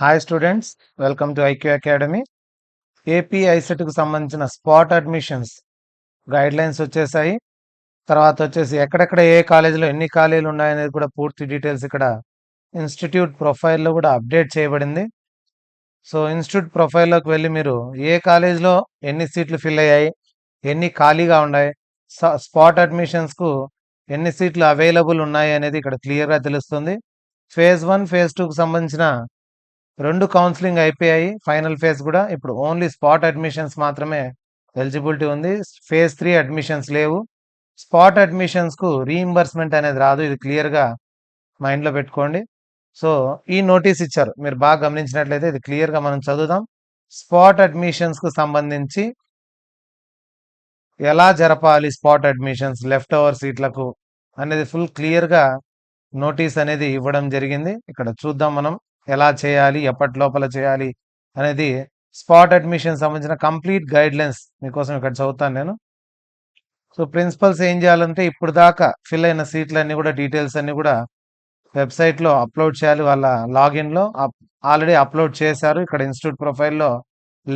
Hi students, welcome to IQ academy. AP ఐసెట్కు సంబంధించిన spot admissions guide lines వచ్చేసాయి. తర్వాత వచ్చేసి ఎక్కడెక్కడ ఏ కాలేజీలో ఎన్ని ఖాళీలు ఉన్నాయనేది కూడా పూర్తి డీటెయిల్స్ ఇక్కడ ఇన్స్టిట్యూట్ ప్రొఫైల్లో కూడా అప్డేట్ చేయబడింది. సో ఇన్స్టిట్యూట్ ప్రొఫైల్లోకి వెళ్ళి మీరు ఏ కాలేజీలో ఎన్ని సీట్లు ఫిల్ అయ్యాయి, ఎన్ని ఖాళీగా ఉన్నాయి, స్పాట్ అడ్మిషన్స్కు ఎన్ని సీట్లు అవైలబుల్ ఉన్నాయి అనేది ఇక్కడ క్లియర్గా తెలుస్తుంది. ఫేజ్ 1 ఫేజ్ 2కు సంబంధించిన 2 కౌన్సిలింగ్ అయిపోయాయి. ఫైనల్ ఫేజ్ కూడా ఇప్పుడు ఓన్లీ స్పాట్ అడ్మిషన్స్ మాత్రమే ఎలిజిబిలిటీ ఉంది. ఫేజ్ 3 అడ్మిషన్స్ లేవు. స్పాట్ అడ్మిషన్స్కు రీయింబర్స్మెంట్ అనేది రాదు. ఇది క్లియర్గా మైండ్లో పెట్టుకోండి. సో ఈ నోటీస్ ఇచ్చారు, మీరు బాగా గమనించినట్లయితే ఇది క్లియర్గా మనం చదువుదాం. స్పాట్ అడ్మిషన్స్కు సంబంధించి ఎలా జరపాలి స్పాట్ అడ్మిషన్స్ లెఫ్ట్ ఓవర్ సీట్లకు అనేది ఫుల్ క్లియర్గా నోటీస్ అనేది ఇవ్వడం జరిగింది. ఇక్కడ చూద్దాం మనం ఎలా చేయాలి, ఎప్పటి లోపల చేయాలి అనేది స్పాట్ అడ్మిషన్ సంబంధించిన కంప్లీట్ గైడ్ లైన్స్ మీకోసం ఇక్కడ చదువుతాను నేను. సో ప్రిన్సిపల్స్ ఏం చేయాలంటే ఇప్పుడు దాకా ఫిల్ అయిన సీట్లన్నీ కూడా డీటెయిల్స్ అన్ని కూడా వెబ్సైట్లో అప్లోడ్ చేయాలి. వాళ్ళ లాగిన్లో ఆల్రెడీ అప్లోడ్ చేశారు. ఇక్కడ ఇన్స్టిట్యూట్ ప్రొఫైల్లో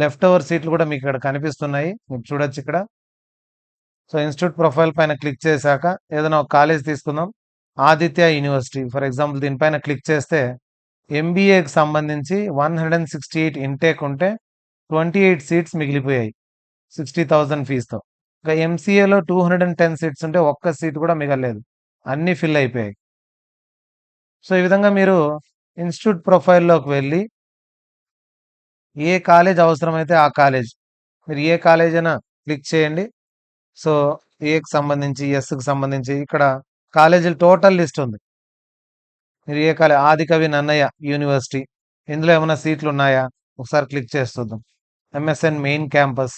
లెఫ్ట్ ఓవర్ సీట్లు కూడా మీకు ఇక్కడ కనిపిస్తున్నాయి, మీరు చూడొచ్చు ఇక్కడ. సో ఇన్స్టిట్యూట్ ప్రొఫైల్ పైన క్లిక్ చేశాక ఏదైనా ఒక కాలేజ్ తీసుకుందాం, ఆదిత్య యూనివర్సిటీ ఫర్ ఎగ్జాంపుల్. దీనిపైన క్లిక్ చేస్తే ఎంబీఏకి సంబంధించి 168 ఇంటేక్ ఉంటే 28 సీట్స్ మిగిలిపోయాయి 60,000 ఫీజుతో. ఇంకా ఎంసీఏలో 210 సీట్స్ ఉంటే ఒక్క సీట్ కూడా మిగలలేదు, అన్నీ ఫిల్ అయిపోయాయి. సో ఈ విధంగా మీరు ఇన్స్టిట్యూట్ ప్రొఫైల్లోకి వెళ్ళి ఏ కాలేజ్ అవసరమైతే ఆ కాలేజ్, మీరు ఏ కాలేజ్ అయినా క్లిక్ చేయండి. సో ఏకి సంబంధించి, ఎస్కి సంబంధించి ఇక్కడ కాలేజీల టోటల్ లిస్ట్ ఉంది. మీరు ఏ కాలేజ్, ఆదికవి నన్నయ్య యూనివర్సిటీ, ఇందులో ఏమైనా సీట్లు ఉన్నాయా ఒకసారి క్లిక్ చేసి చూద్దాం. ఎంఎస్ఎన్ మెయిన్ క్యాంపస్,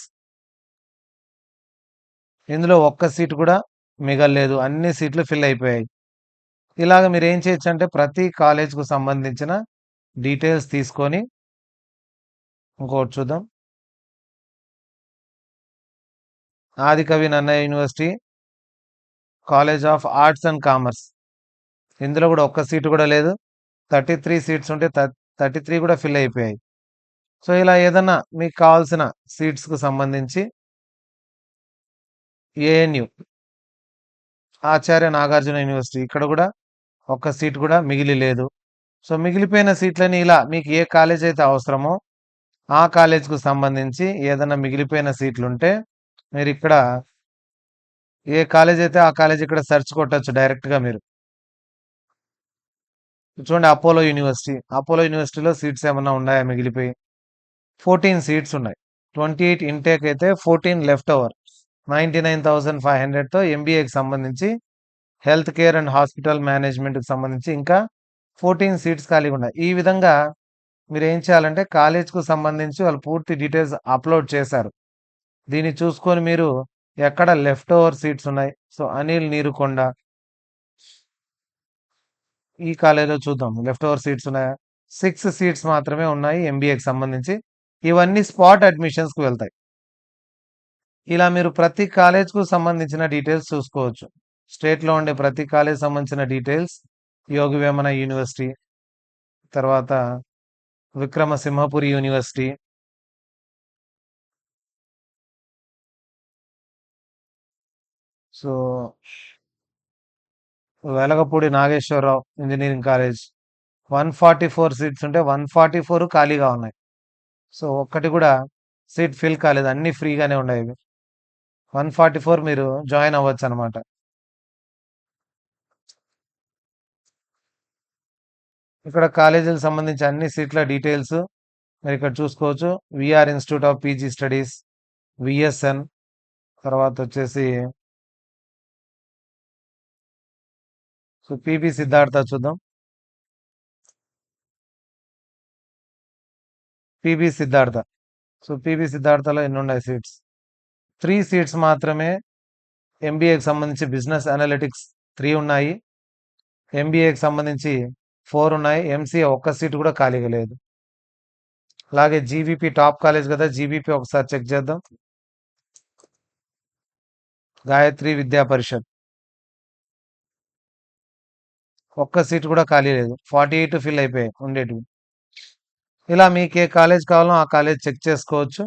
ఇందులో ఒక్క సీటు కూడా మిగలలేదు, అన్ని సీట్లు ఫిల్ అయిపోయాయి. ఇలాగ మీరు ఏం చేయొచ్చు అంటే ప్రతి కాలేజ్కు సంబంధించిన డీటెయిల్స్ తీసుకొని, ఇంకోటి చూద్దాం, Adikavi Nannaya university college of arts and commerce, ఇందులో కూడా ఒక్క సీటు కూడా లేదు. 33 సీట్స్ ఉంటే 33 కూడా ఫిల్ అయిపోయాయి. సో ఇలా ఏదన్నా మీకు కావాల్సిన సీట్స్కు సంబంధించి ఏఎన్యు ఆచార్య నాగార్జున యూనివర్సిటీ, ఇక్కడ కూడా ఒక్క సీట్ కూడా మిగిలి లేదు. సో మిగిలిపోయిన సీట్లని ఇలా మీకు ఏ కాలేజ్ అయితే అవసరమో ఆ కాలేజ్కు సంబంధించి ఏదైనా మిగిలిపోయిన సీట్లు ఉంటే మీరు ఇక్కడ ఏ కాలేజ్ అయితే ఆ కాలేజ్ ఇక్కడ సెర్చ్ కొట్టచ్చు డైరెక్ట్గా. మీరు చూడండి, అపోలో యూనివర్సిటీ, అపోలో యూనివర్సిటీలో సీట్స్ ఏమన్నా ఉన్నాయా మిగిలిపోయి? 14 సీట్స్ ఉన్నాయి. 28 ఇంటేక్ అయితే 14 లెఫ్ట్ ఓవర్. 99,500తో ఎంబీఏకి సంబంధించి హెల్త్ కేర్ అండ్ హాస్పిటల్ మేనేజ్మెంట్కి సంబంధించి ఇంకా 14 సీట్స్ ఖాళీగా ఉన్నాయి. ఈ విధంగా మీరు ఏం చేయాలంటే కాలేజ్కు సంబంధించి వాళ్ళు పూర్తి డీటెయిల్స్ అప్లోడ్ చేశారు. దీన్ని చూసుకొని మీరు ఎక్కడ లెఫ్ట్ ఓవర్ సీట్స్ ఉన్నాయి. సో అనిల్ నీరుకొండ ఈ కాలేజీలో చూద్దాం, లెఫ్ట్ ఓవర్ సీట్స్ ఉన్నాయా? 6 సీట్స్ మాత్రమే ఉన్నాయి ఎంబీఏకి సంబంధించి. ఇవన్నీ స్పాట్ అడ్మిషన్స్కి వెళ్తాయి. ఇలా మీరు ప్రతి కాలేజ్కు సంబంధించిన డీటెయిల్స్ చూసుకోవచ్చు. స్టేట్లో ఉండే ప్రతి కాలేజ్ సంబంధించిన డీటెయిల్స్, యోగి వేమన యూనివర్సిటీ, తర్వాత Vikrama Simhapuri university, so Velagapudi Nageswara Rao engineering college 144 seats ఉంటే 144 ఖాళీగా ఉన్నాయి. సో ఒక్కటి కూడా సీట్ ఫిల్ కాలేదు, అన్నీ ఫ్రీగానే ఉన్నాయి. 144 మీరు జాయిన్ అవ్వచ్చు అనమాట. ఇక్కడ కాలేజీలకు సంబంధించి అన్ని సీట్ల డీటెయిల్స్ మీరు ఇక్కడ చూసుకోవచ్చు. VR institute of PG studies, VSN, తర్వాత వచ్చేసి సో పిబి సిద్ధార్థ చూద్దాం. పిబి సిద్ధార్థ, సో పిబి సిద్ధార్థలో ఎన్ని ఉన్నాయి సీట్స్? 3 సీట్స్ మాత్రమే. ఎంబీఏకి సంబంధించి బిజినెస్ అనలిటిక్స్ 3 ఉన్నాయి, ఎంబీఏకి సంబంధించి 4 ఉన్నాయి, ఎంసీఏ ఒక్క సీట్ కూడా ఖాళీగా లేదు. అలాగే జీవీపీ టాప్ కాలేజ్ కదా, జీవీపీ ఒకసారి చెక్ చేద్దాం. గాయత్రి విద్యా పరిషత్ ఒక్క సీట్ కూడా ఖాళీ లేదు, 48 ఫిల్ అయిపోయాయి ఉండేటివి. ఇలా మీకు ఏ కాలేజ్ కావాలో ఆ కాలేజ్ చెక్ చేసుకోవచ్చు.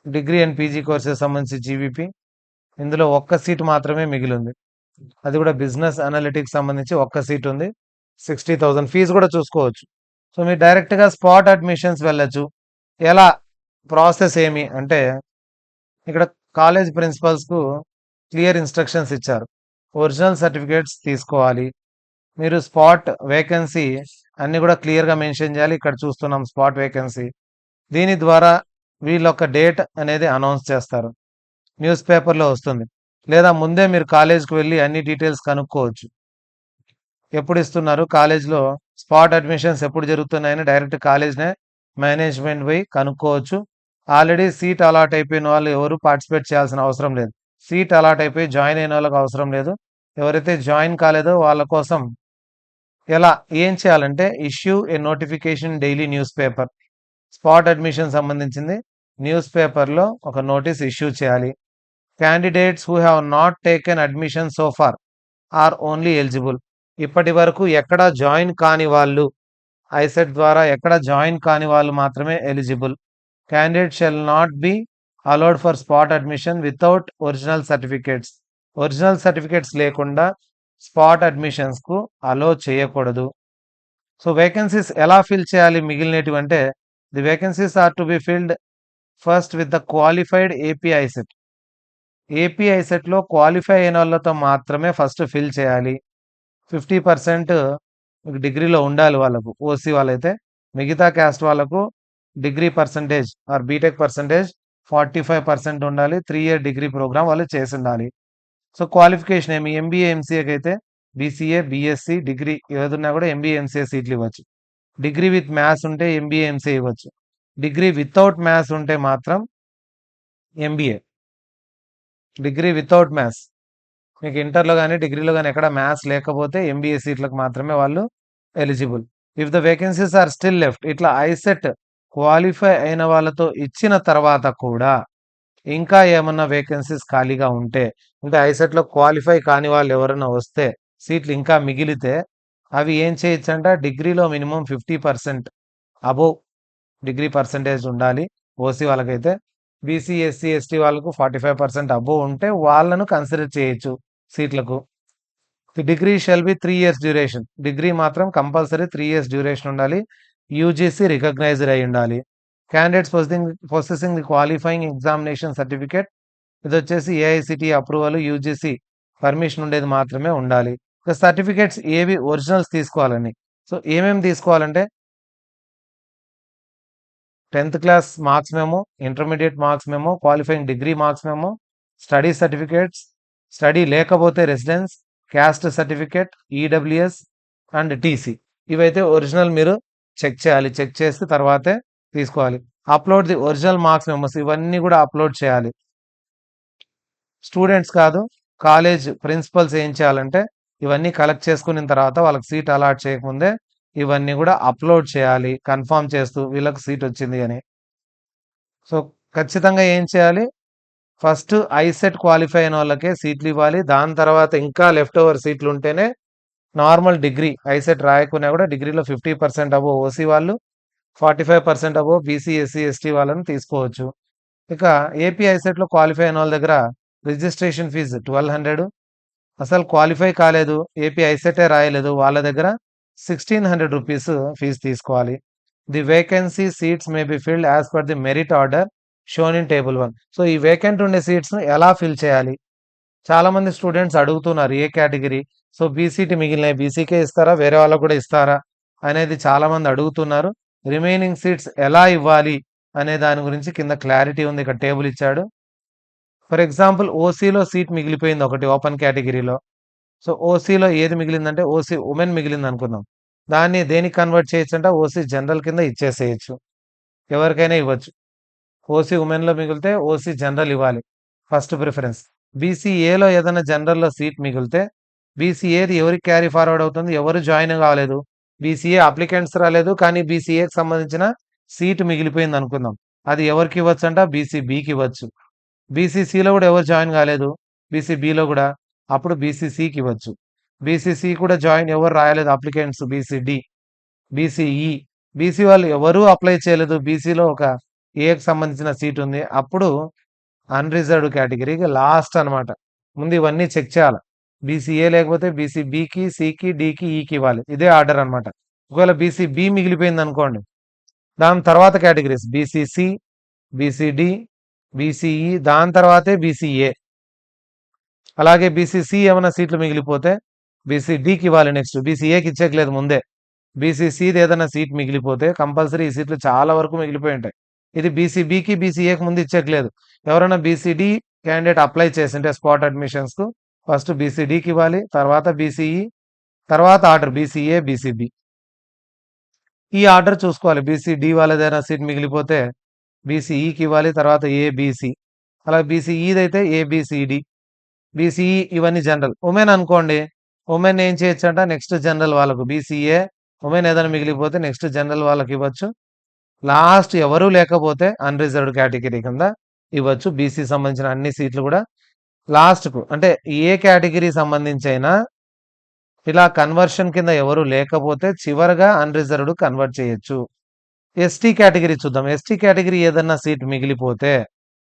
డిగ్రీ అండ్ పీజీ కోర్సెస్ సంబంధించి జీవీపీ ఇందులో ఒక్క సీట్ మాత్రమే మిగిలింది. అది కూడా బిజినెస్ అనలిటిక్స్ సంబంధించి ఒక్క సీట్ ఉంది. 60,000 ఫీజు కూడా చూసుకోవచ్చు. సో మీరు డైరెక్ట్గా స్పాట్ అడ్మిషన్స్ వెళ్ళొచ్చు. ఎలా ప్రాసెస్ ఏమి అంటే ఇక్కడ కాలేజ్ ప్రిన్సిపల్స్కు క్లియర్ ఇన్స్ట్రక్షన్స్ ఇచ్చారు. ఒరిజినల్ సర్టిఫికేట్స్ తీసుకోవాలి. మీరు స్పాట్ వేకెన్సీ అన్ని కూడా క్లియర్గా మెన్షన్ చేయాలి. ఇక్కడ చూస్తున్నాం స్పాట్ వేకెన్సీ. దీని ద్వారా వీళ్ళొక డేట్ అనేది అనౌన్స్ చేస్తారు. న్యూస్ పేపర్లో వస్తుంది. లేదా ముందే మీరు కాలేజ్కి వెళ్ళి అన్ని డీటెయిల్స్ కనుక్కోవచ్చు. ఎప్పుడు ఇస్తున్నారు కాలేజ్లో స్పాట్ అడ్మిషన్స్ ఎప్పుడు జరుగుతున్నాయని డైరెక్ట్ కాలేజ్నే మేనేజ్మెంట్ పోయి కనుక్కోవచ్చు. ఆల్రెడీ సీట్ అలాట్ అయిపోయిన వాళ్ళు ఎవరు పార్టిసిపేట్ చేయాల్సిన అవసరం లేదు. సీట్ అలాట్ అయిపోయి జాయిన్ అయిన వాళ్ళకి అవసరం లేదు. ఎవరైతే జాయిన్ కాలేదో వాళ్ళ కోసం ఎలా ఏం చేయాలంటే issue a notification daily news paper. Spot admission సంబంధించింది న్యూస్ పేపర్లో ఒక నోటీస్ ఇష్యూ చేయాలి. Candidates who have not taken admission so far are only eligible. ఇప్పటి వరకు ఎక్కడ జాయిన్ కాని వాళ్ళు, ఐసెట్ ద్వారా ఎక్కడ జాయిన్ కాని వాళ్ళు మాత్రమే eligible. Candidate shall not be allowed for spot admission without original certificates. Original certificates లేకుండా స్పాట్ అడ్మిషన్స్కు అలో చేయకూడదు. సో వేకెన్సీస్ ఎలా ఫిల్ చేయాలి మిగిలినవి అంటే the vacancies are to be filled first with the qualified AP ICET. AP ఐసెట్లో qualify అయిన వాళ్ళతో మాత్రమే ఫస్ట్ ఫిల్ చేయాలి. 50% డిగ్రీలో ఉండాలి వాళ్ళకు, ఓసీ వాళ్ళైతే. మిగతా క్యాస్ట్ వాళ్ళకు degree percentage or BTech percentage 45% ఉండాలి. 3-year డిగ్రీ ప్రోగ్రామ్ వాళ్ళు చేసి ఉండాలి. సో క్వాలిఫికేషన్ ఏమి ఎంబీఏ ఎంసీఏకి అయితే బీసీఏ బీఎస్సీ డిగ్రీ ఏదున్నా కూడా ఎంబీఏ ఎంసీఏ సీట్లు ఇవ్వచ్చు. డిగ్రీ విత్ మ్యాథ్స్ ఉంటే ఎంబీఏ ఎంసీఏ ఇవ్వచ్చు. డిగ్రీ వితౌట్ మ్యాథ్స్ ఉంటే మాత్రం ఎంబీఏ. డిగ్రీ వితౌట్ మ్యాథ్స్ మీకు ఇంటర్లో కానీ డిగ్రీలో కానీ ఎక్కడ మ్యాథ్స్ లేకపోతే ఎంబీఏ సీట్లకు మాత్రమే వాళ్ళు eligible. If the vacancies are still left, ఇట్లా ఐసెట్ క్వాలిఫై అయిన వాళ్ళతో ఇచ్చిన తర్వాత కూడా ఇంకా ఏమన్నా వేకెన్సీస్ ఖాళీగా ఉంటే, అంటే ఐసెట్లో క్వాలిఫై కాని వాళ్ళు ఎవరైనా వస్తే సీట్లు ఇంకా మిగిలితే అవి ఏం చేయొచ్చంట, డిగ్రీలో మినిమం 50% అబోవ్ డిగ్రీ పర్సంటేజ్ ఉండాలి ఓసీ వాళ్ళకైతే. బీసీ ఎస్సీ ఎస్టీ వాళ్ళకు 45% అబోవ్ ఉంటే వాళ్ళను కన్సిడర్ చేయొచ్చు సీట్లకు. Degree shall be 3 years duration. Degree మాత్రం కంపల్సరీ 3 years డ్యూరేషన్ ఉండాలి. యూజీసీ రికగ్నైజ్డ్ అయి ఉండాలి. Candidates possessing the qualifying examination certificate, ఇది వచ్చేసి ఏఐసిటి అప్రూవల్ యూజీసీ పర్మిషన్ ఉండేది మాత్రమే ఉండాలి. ఇక సర్టిఫికేట్స్ ఏవి ఒరిజినల్స్ తీసుకోవాలని. సో ఏమేమి తీసుకోవాలంటే 10th class marks memo, intermediate marks memo, qualifying degree marks memo, study certificates, study లేకపోతే residence, caste certificate, EWS and TC. ఇవైతే ఒరిజినల్ మీరు చెక్ చేయాలి. చెక్ చేసి తర్వాతే తీసుకోవాలి. Upload the original marks memos, ఇవన్నీ కూడా అప్లోడ్ చేయాలి. స్టూడెంట్స్ కాదు, కాలేజ్ ప్రిన్సిపల్స్ ఏం చేయాలంటే ఇవన్నీ కలెక్ట్ చేసుకున్న తర్వాత వాళ్ళకి సీట్ అలాట్ చేయకముందే ఇవన్నీ కూడా అప్లోడ్ చేయాలి, కన్ఫర్మ్ చేస్తూ వీళ్ళకి సీట్ వచ్చింది అని. సో ఖచ్చితంగా ఏం చేయాలి, ఫస్ట్ ఐసెట్ క్వాలిఫై అయిన వాళ్ళకే సీట్లు ఇవ్వాలి. దాని తర్వాత ఇంకా లెఫ్ట్ ఓవర్ సీట్లు ఉంటేనే నార్మల్ డిగ్రీ ఐసెట్ రాయకున్నా కూడా డిగ్రీలో 50% అబోవ్ ఓసీ వాళ్ళు, 45% అబోవ్ బీసీ ఎస్సీ ఎస్టీ వాళ్ళని తీసుకోవచ్చు. ఇక ఏపీ ఐసెట్లో క్వాలిఫై అయిన వాళ్ళ దగ్గర రిజిస్ట్రేషన్ ఫీజు 1200. అసలు క్వాలిఫై కాలేదు, ఏపీ ఐసెటే రాయలేదు, వాళ్ళ దగ్గర 1600 రూపీస్ ఫీజు తీసుకోవాలి. The vacancy seats may be filled as per the merit order shown in table 1. So ఈ వేకెంట్ ఉండే సీట్స్ను ఎలా ఫిల్ చేయాలి, చాలా మంది స్టూడెంట్స్ అడుగుతున్నారు ఏ కేటగిరీ. సో బీసీటీ మిగిలిన బీసీకే ఇస్తారా, వేరే వాళ్ళకు కూడా ఇస్తారా అనేది చాలా మంది అడుగుతున్నారు. రిమైనింగ్ సీట్స్ ఎలా ఇవ్వాలి అనే దాని గురించి కింద క్లారిటీ ఉంది, ఇక్కడ టేబుల్ ఇచ్చాడు. ఫర్ ఎగ్జాంపుల్ ఓసీలో సీట్ మిగిలిపోయింది ఒకటి ఓపెన్ కేటగిరీలో. సో ఓసీలో ఏది మిగిలిందంటే ఓసీ ఉమెన్ మిగిలింది అనుకుందాం. దాన్ని దేనికి కన్వర్ట్ చేయొచ్చు అంటే ఓసీ జనరల్ కింద ఇచ్చేసేయచ్చు, ఎవరికైనా ఇవ్వచ్చు. ఓసీ ఉమెన్లో మిగిలితే ఓసీ జనరల్ ఇవ్వాలి ఫస్ట్ ప్రిఫరెన్స్. బీసీఏలో ఏదైనా జనరల్లో సీట్ మిగిలితే బీసీఏది ఎవరికి క్యారీ ఫార్వర్డ్ అవుతుంది, ఎవరు జాయిన్ కాలేదు, బీసీఏ అప్లికెంట్స్ రాలేదు కానీ బీసీఏకి సంబంధించిన సీటు మిగిలిపోయింది అనుకుందాం. అది ఎవరికి ఇవ్వచ్చు అంట, బీసీబీకి ఇవ్వచ్చు. బీసీసీలో కూడా ఎవరు జాయిన్ కాలేదు, బీసీబీలో కూడా, అప్పుడు బీసీసీకి ఇవ్వచ్చు. బీసీసీ కూడా జాయిన్ ఎవరు రాయలేదు అప్లికెంట్స్, బీసీడి. బీసీఈ. బీసీ వాళ్ళు ఎవరూ అప్లై చేయలేదు. బీసీలో ఒక ఏకి సంబంధించిన సీట్ ఉంది. అప్పుడు అన్‌రిజర్వ్డ్ కేటగిరీకి లాస్ట్ అనమాట. ముందు ఇవన్నీ చెక్ చేయాలి. బీసీఏ లేకపోతే బీసీబీకి, సికి, డీకి, ఈకి ఇవ్వాలి. ఇదే ఆర్డర్ అనమాట. ఒకవేళ బీసీబీ మిగిలిపోయిందనుకోండి, దాని తర్వాత కేటగిరీస్ బీసీసీ, బీసీడీ, బీసీఈ, దాని తర్వాతే బీసీఏ. అలాగే బీసీసీ ఏమైనా సీట్లు మిగిలిపోతే బీసీడీకి ఇవ్వాలి నెక్స్ట్. బీసీఏకి ఇచ్చేయలేదు ముందే. బీసీసీది ఏదైనా సీట్ మిగిలిపోతే కంపల్సరీ ఈ సీట్లు చాలా వరకు మిగిలిపోయి ఉంటాయి. ఇది బీసీబీకి, బీసీఏకి ముందు ఇచ్చేయలేదు. ఎవరైనా బీసీడీ క్యాండిడేట్ అప్లై చేసింటే స్పాట్ అడ్మిషన్స్కు ఫస్ట్ బీసీడీకి ఇవ్వాలి, తర్వాత బీసీఈ, తర్వాత ఆర్డర్ బీసీఏ, బీసీబీ. ఈ ఆర్డర్ చూసుకోవాలి. బీసీడీ వాళ్ళదైనా సీట్ మిగిలిపోతే బీసీఈకి ఇవ్వాలి, తర్వాత ఏబీసీ. అలా బీసీఈది అయితే ఏబిసిడి, బీసీఈ ఇవన్నీ జనరల్. ఉమెన్ అనుకోండి, ఉమెన్ ఏం చేయొచ్చు అంట నెక్స్ట్ జనరల్ వాళ్ళకు బీసీఏ, ఉమెన్ ఏదైనా మిగిలిపోతే నెక్స్ట్ జనరల్ వాళ్ళకి ఇవ్వచ్చు. లాస్ట్ ఎవరూ లేకపోతే అన్రిజర్వ్డ్ కేటగిరీ కింద ఇవ్వచ్చు. బీసీ సంబంధించిన అన్ని సీట్లు కూడా లాస్ట్కు అంటే ఏ కేటగిరీ సంబంధించి అయినా ఇలా కన్వర్షన్ కింద ఎవరు లేకపోతే చివరగా అన్రిజర్వ్డ్ కన్వర్ట్ చేయొచ్చు. ఎస్టీ కేటగిరీ చూద్దాం. ఎస్టీ కేటగిరీ ఏదన్నా సీట్ మిగిలిపోతే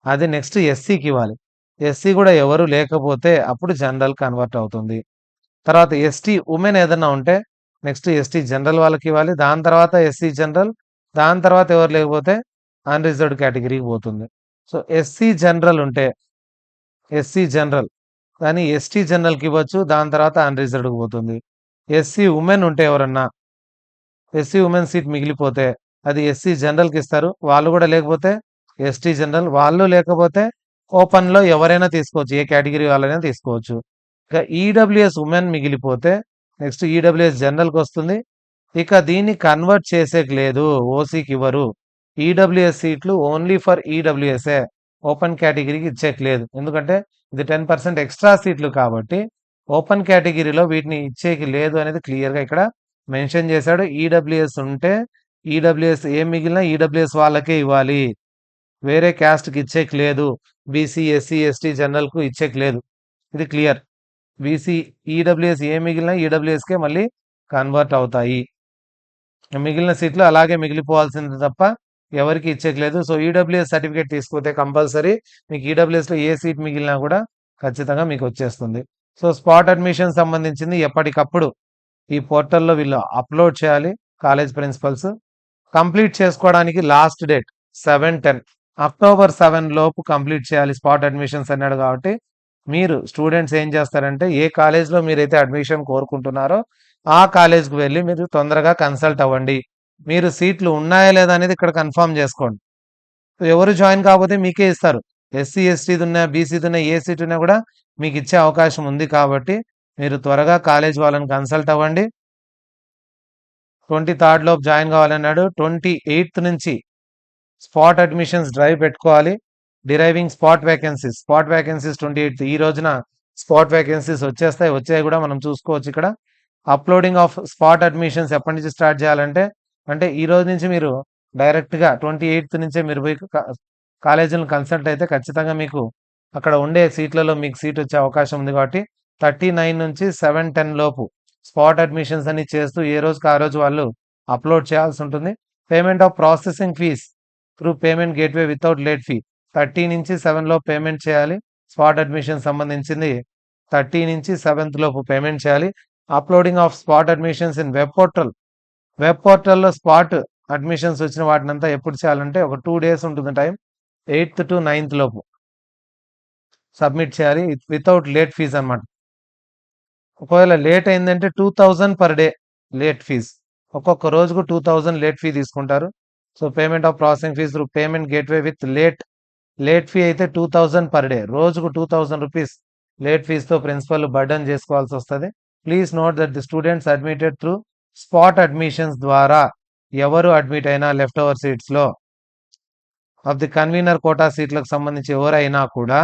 అది నెక్స్ట్ ఎస్సీకి ఇవ్వాలి. ఎస్సీ కూడా ఎవరు లేకపోతే అప్పుడు జనరల్ కన్వర్ట్ అవుతుంది. తర్వాత ఎస్టీ ఉమెన్ ఏదన్నా ఉంటే నెక్స్ట్ ఎస్టీ జనరల్ వాళ్ళకి ఇవ్వాలి. దాని తర్వాత ఎస్సీ జనరల్, దాని తర్వాత ఎవరు లేకపోతే అన్రిజర్వ్డ్ కేటగిరీకి పోతుంది. సో ఎస్సీ జనరల్ ఉంటే ఎస్సీ జనరల్ కానీ ఎస్టీ జనరల్కి ఇవ్వచ్చు. దాని తర్వాత అన్రిజర్వ్డ్కి పోతుంది. ఎస్సీ ఉమెన్ ఉంటే ఎవరన్నా ఎస్సీ ఉమెన్ సీట్ మిగిలిపోతే అది ఎస్సీ జనరల్కి ఇస్తారు. వాళ్ళు కూడా లేకపోతే ఎస్టీ జనరల్, వాళ్ళు లేకపోతే ఓపెన్లో ఎవరైనా తీసుకోవచ్చు. ఏ కేటగిరీ వాళ్ళైనా తీసుకోవచ్చు. ఇక ఈడబ్ల్యూఎస్ ఉమెన్ మిగిలిపోతే నెక్స్ట్ ఈడబ్ల్యూఎస్ జనరల్కి వస్తుంది. ఇక దీన్ని కన్వర్ట్ చేసేకి లేదు, ఓసీకి ఇవ్వరు. ఈడబ్ల్యూఎస్ సీట్లు ఓన్లీ ఫర్ ఈడబ్ల్యూఎస్ఏ, ఓపెన్ కేటగిరీకి ఇచ్చేకి లేదు. ఎందుకంటే ఇది 10% ఎక్స్ట్రా సీట్లు కాబట్టి ఓపెన్ కేటగిరీలో వీటిని ఇచ్చేకి లేదు అనేది క్లియర్గా ఇక్కడ మెన్షన్ చేశాడు. ఈడబ్ల్యూఎస్ ఉంటే ఈడబ్ల్యూఎస్ ఏం మిగిలినా ఈడబ్ల్యూఎస్ వాళ్ళకే ఇవ్వాలి, వేరే క్యాస్ట్కి ఇచ్చేకి లేదు. బీసీ, ఎస్సీ, ఎస్టీ జనరల్కు ఇచ్చేకి లేదు. ఇది క్లియర్. బీసీ ఈడబ్ల్యూఎస్ ఏ మిగిలినా ఈడబ్ల్యూఎస్కే మళ్ళీ కన్వర్ట్ అవుతాయి. మిగిలిన సీట్లు అలాగే మిగిలిపోవాల్సింది తప్ప ఎవరికి ఇచ్చేయలేదు. సో ఈడబ్ల్యూఎస్ సర్టిఫికేట్ తీసుకుంటే కంపల్సరీ మీకు ఈడబ్ల్యూఎస్లో ఏ సీట్ మిగిలినా కూడా ఖచ్చితంగా మీకు వచ్చేస్తుంది. సో స్పాట్ అడ్మిషన్ సంబంధించింది ఎప్పటికప్పుడు ఈ పోర్టల్లో వీళ్ళు అప్లోడ్ చేయాలి. కాలేజ్ ప్రిన్సిపల్స్ కంప్లీట్ చేసుకోవడానికి లాస్ట్ డేట్ 7/10 అక్టోబర్ 7 లోపు కంప్లీట్ చేయాలి. స్పాట్ అడ్మిషన్స్ అన్నాడు కాబట్టి మీరు స్టూడెంట్స్ ఏం చేస్తారంటే ఏ కాలేజ్లో మీరైతే అడ్మిషన్ కోరుకుంటున్నారో ఆ కాలేజ్కి వెళ్ళి మీరు తొందరగా కన్సల్ట్ అవ్వండి. మీరు సీట్లు ఉన్నాయా లేదా అనేది ఇక్కడ కన్ఫర్మ్ చేసుకోండి. ఎవరు జాయిన్ కాకపోతే మీకే ఇస్తారు. ఎస్సీ ఎస్టీది ఉన్నా బీసీది ఉన్నా ఏ సీట్ ఉన్నా కూడా మీకు ఇచ్చే అవకాశం ఉంది కాబట్టి మీరు త్వరగా కాలేజ్ వాళ్ళని కన్సల్ట్ అవ్వండి. 23rd లోపు జాయిన్ కావాలన్నాడు. 28th నుంచి స్పాట్ అడ్మిషన్స్ డ్రైవ్ పెట్టుకోవాలి. డిరైవింగ్ స్పాట్ వేకెన్సీస్ 28th ఈ రోజున స్పాట్ వేకెన్సీస్ వచ్చాయి కూడా మనం చూసుకోవచ్చు. ఇక్కడ అప్లోడింగ్ ఆఫ్ స్పాట్ అడ్మిషన్స్ ఎప్పటి నుంచి స్టార్ట్ చేయాలంటే అంటే ఈ రోజు నుంచి మీరు డైరెక్ట్గా 28th నుంచే మీరు పోయి కాలేజీలను కన్సల్ట్ అయితే ఖచ్చితంగా మీకు అక్కడ ఉండే సీట్లలో మీకు సీట్ వచ్చే అవకాశం ఉంది. కాబట్టి 39 నుంచి 7/10 లోపు స్పాట్ అడ్మిషన్స్ అన్ని చేస్తూ ఏ రోజుకి ఆ రోజు వాళ్ళు అప్లోడ్ చేయాల్సి ఉంటుంది. Payment of processing fees through payment gateway without late fee 30 నుంచి 7 లోపు పేమెంట్ చేయాలి. స్పాట్ అడ్మిషన్ సంబంధించింది 30 నుంచి 7th లోపు పేమెంట్ చేయాలి. Uploading of spot admissions in web పోర్టల్లో స్పాట్ అడ్మిషన్స్ వచ్చిన వాటినంతా ఎప్పుడు చేయాలంటే ఒక 2 days ఉంటుంది టైం. 8th to 9th లోపు సబ్మిట్ చేయాలి వితౌట్ లేట్ ఫీజ్ అనమాట. ఒకవేళ లేట్ అయిందంటే 2000 per day లేట్ ఫీజ్. ఒక్కొక్క రోజుకు 2000 లేట్ ఫీ తీసుకుంటారు. So payment of processing fees through payment gateway with late fee అయితే 2000 per day, రోజుకు 2000 రూపీస్ లేట్ ఫీజ్తో ప్రిన్సిపల్ బర్డన్ చేసుకోవాల్సి వస్తుంది. Please note that the students admitted through spot admissions ద్వారా ఎవరు అడ్మిట్ అయినా లెఫ్ట్ ఓవర్ సీట్స్లో ఆఫ్ ది కన్వీనర్ కోటా సీట్లకు సంబంధించి ఎవరైనా కూడా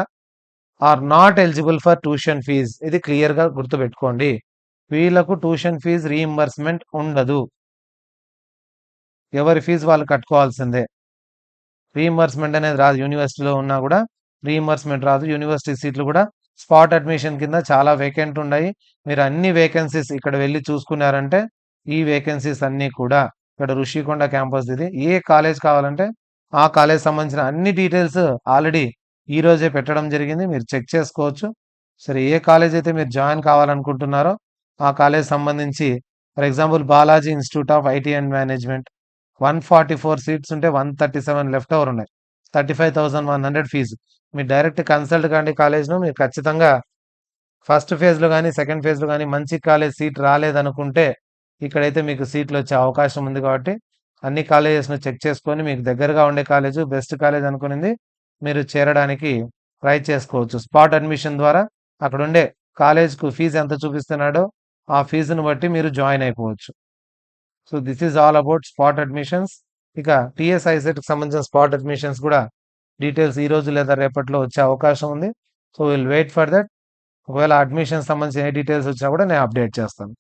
are not eligible for tuition fees. ఇది క్లియర్గా గుర్తుపెట్టుకోండి. వీళ్ళకు ట్యూషన్ ఫీజ్ రీయింబర్స్మెంట్ ఉండదు. ఎవరి ఫీజు వాళ్ళు కట్టుకోవాల్సిందే. రీయింబర్స్మెంట్ అనేది రాదు. యూనివర్సిటీలో ఉన్నా కూడా రీయింబర్స్మెంట్ రాదు. యూనివర్సిటీ సీట్లు కూడా స్పాట్ అడ్మిషన్ కింద చాలా వేకెంట్ ఉన్నాయి. మీరు అన్ని వేకెన్సీస్ ఇక్కడ వెళ్ళి చూసుకున్నారంటే ఈ వేకెన్సీస్ అన్నీ కూడా ఇక్కడ ఋషికొండ క్యాంపస్ ఇది. ఏ కాలేజ్ కావాలంటే ఆ కాలేజ్ సంబంధించిన అన్ని డీటెయిల్స్ ఆల్రెడీ ఈ రోజే పెట్టడం జరిగింది. మీరు చెక్ చేసుకోవచ్చు. సరే ఏ కాలేజ్ అయితే మీరు జాయిన్ కావాలనుకుంటున్నారో ఆ కాలేజ్ సంబంధించి for example Balaji institute of IT and management 144 seats ఉంటే 137 లెఫ్ట్ ఓవర్ ఉన్నాయి. 35,100 ఫీజు. మీరు డైరెక్ట్ కన్సల్ట్ కాండి కాలేజ్‌లో మీరు ఖచ్చితంగా ఫస్ట్ ఫేజ్‌లో గాని, సెకండ్ ఫేజ్‌లో గాని మంచి కాలేజ్ సీట్ రాలేదనుకుంటే, ఇక్కడైతే మీకు సీట్‌లొచ్చే అవకాశం ఉంది కాబట్టి, అన్ని కాలేజెస్‌ని చెక్ చేసుకొని మీకు దగ్గరగా ఉండే కాలేజు, బెస్ట్ కాలేజ్ అనుకునింది మీరు చేరడానికి ట్రై చేసుకోవచ్చు. స్పాట్ అడ్మిషన్ ద్వారా అక్కడుండే కాలేజ్‌కు ఫీజ్ ఎంత చూపిస్తున్నాడో, ఆ ఫీజుని బట్టి మీరు జాయిన్ అయిపోవచ్చు. So, this is all about spot admissions. ఇక టీఎస్ ఐసెట్‌కి సంబంధించిన స్పాట్ అడ్మిషన్స్ కూడా డీటెయిల్స్ ఈరోజు లేదా రేపట్లో వచ్చే అవకాశం ఉంది. So, will wait for that. ఒకవేళ అడ్మిషన్ సంబంధించిన ఏ డీటెయిల్స్ వచ్చినా కూడా నేను అప్డేట్ చేస్తాను.